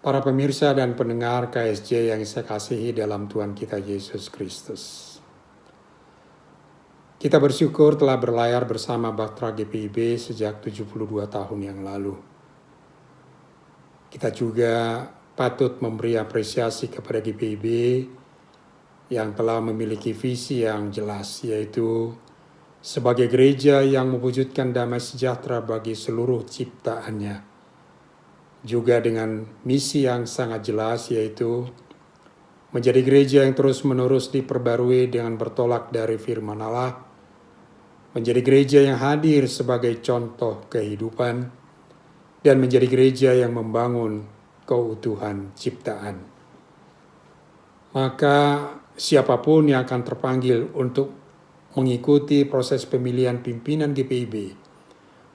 Para pemirsa dan pendengar KSJ yang saya kasihi dalam Tuhan kita Yesus Kristus. Kita bersyukur telah berlayar bersama Batra GPIB sejak 72 tahun yang lalu. Kita juga patut memberi apresiasi kepada GPIB yang telah memiliki visi yang jelas, yaitu sebagai gereja yang mewujudkan damai sejahtera bagi seluruh ciptaannya. Juga dengan misi yang sangat jelas, yaitu menjadi gereja yang terus-menerus diperbarui dengan bertolak dari firman Allah, menjadi gereja yang hadir sebagai contoh kehidupan, dan menjadi gereja yang membangun keutuhan ciptaan. Maka siapapun yang akan terpanggil untuk mengikuti proses pemilihan pimpinan GPIB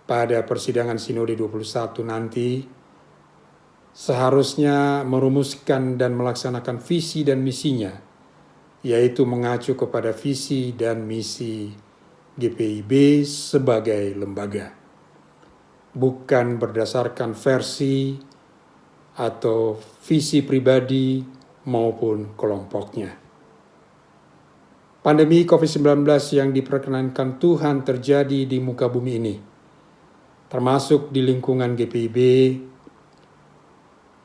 pada persidangan Sinode 21 nanti, seharusnya merumuskan dan melaksanakan visi dan misinya, yaitu mengacu kepada visi dan misi GPIB sebagai lembaga, bukan berdasarkan versi atau visi pribadi maupun kelompoknya. Pandemi COVID-19 yang diperkenankan Tuhan terjadi di muka bumi ini, termasuk di lingkungan GPIB,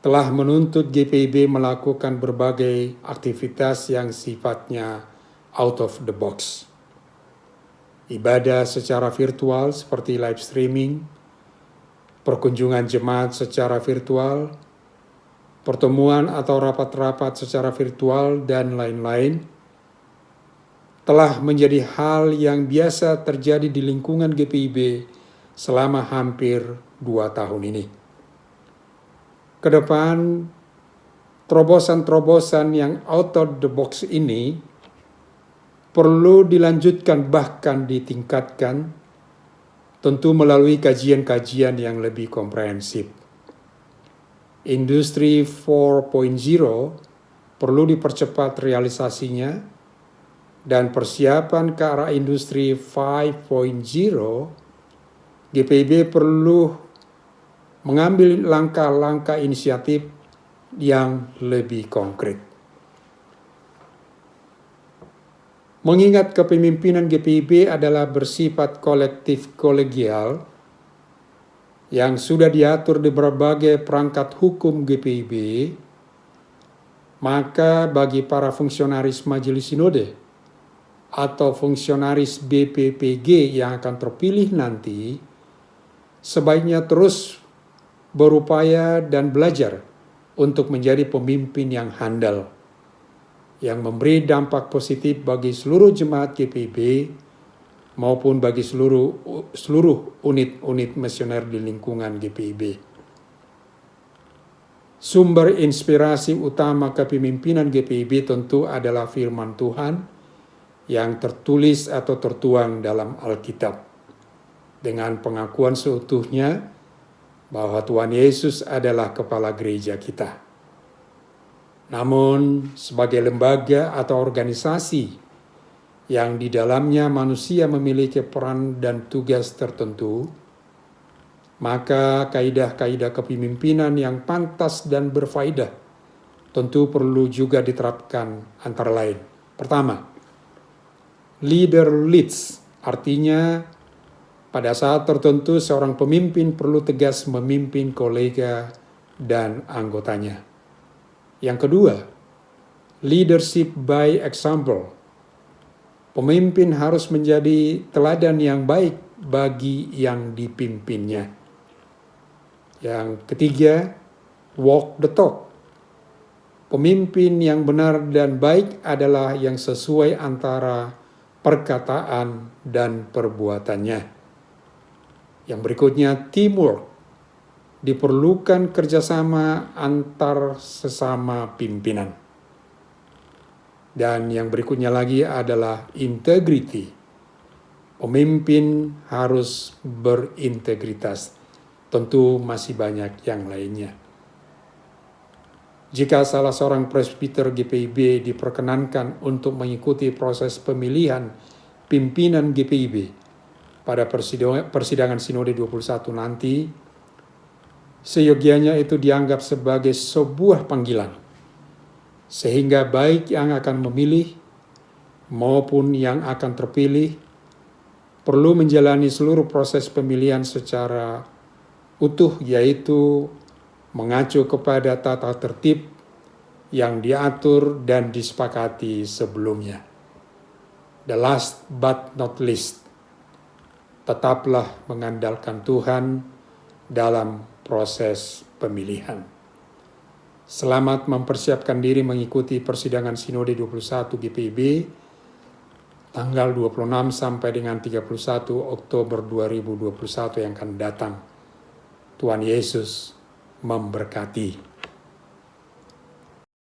telah menuntut GPIB melakukan berbagai aktivitas yang sifatnya out of the box. Ibadah secara virtual seperti live streaming, perkunjungan jemaat secara virtual, pertemuan atau rapat-rapat secara virtual, dan lain-lain, telah menjadi hal yang biasa terjadi di lingkungan GPIB selama hampir 2 tahun ini. Kedepan, terobosan-terobosan yang out of the box ini perlu dilanjutkan, bahkan ditingkatkan, tentu melalui kajian-kajian yang lebih komprehensif. Industri 4.0 perlu dipercepat realisasinya, dan persiapan ke arah industri 5.0, GPIB perlu mengambil langkah-langkah inisiatif yang lebih konkret. Mengingat kepemimpinan GPIB adalah bersifat kolektif kolegial yang sudah diatur di berbagai perangkat hukum GPIB, maka bagi para fungsionaris Majelis Sinode atau fungsionaris BPPG yang akan terpilih nanti, sebaiknya terus berupaya dan belajar untuk menjadi pemimpin yang handal, yang memberi dampak positif bagi seluruh jemaat GPIB maupun bagi seluruh unit-unit misioner di lingkungan GPIB. Sumber inspirasi utama kepemimpinan GPIB tentu adalah firman Tuhan yang tertulis atau tertuang dalam Alkitab, dengan pengakuan seutuhnya bahwa Tuhan Yesus adalah kepala gereja kita. Namun, sebagai lembaga atau organisasi yang di dalamnya manusia memiliki peran dan tugas tertentu, maka kaidah-kaidah kepemimpinan yang pantas dan berfaedah tentu perlu juga diterapkan, antara lain. Pertama, leader leads, artinya pada saat tertentu seorang pemimpin perlu tegas memimpin kolega dan anggotanya. Yang kedua, leadership by example. Pemimpin harus menjadi teladan yang baik bagi yang dipimpinnya. Yang ketiga, walk the talk. Pemimpin yang benar dan baik adalah yang sesuai antara perkataan dan perbuatannya. Yang berikutnya, teamwork. Diperlukan kerjasama antar sesama pimpinan. Dan yang berikutnya lagi adalah integrity. Pemimpin harus berintegritas. Tentu masih banyak yang lainnya. Jika salah seorang presbiter GPIB diperkenankan untuk mengikuti proses pemilihan pimpinan GPIB pada persidangan Sinode 21 nanti, seyogianya itu dianggap sebagai sebuah panggilan, sehingga baik yang akan memilih maupun yang akan terpilih perlu menjalani seluruh proses pemilihan secara utuh, yaitu mengacu kepada tata tertib yang diatur dan disepakati sebelumnya. The last but not least, tetaplah mengandalkan Tuhan dalam proses pemilihan. Selamat mempersiapkan diri mengikuti persidangan Sinode 21 GPIB tanggal 26 sampai dengan 31 Oktober 2021 yang akan datang. Tuhan Yesus memberkati.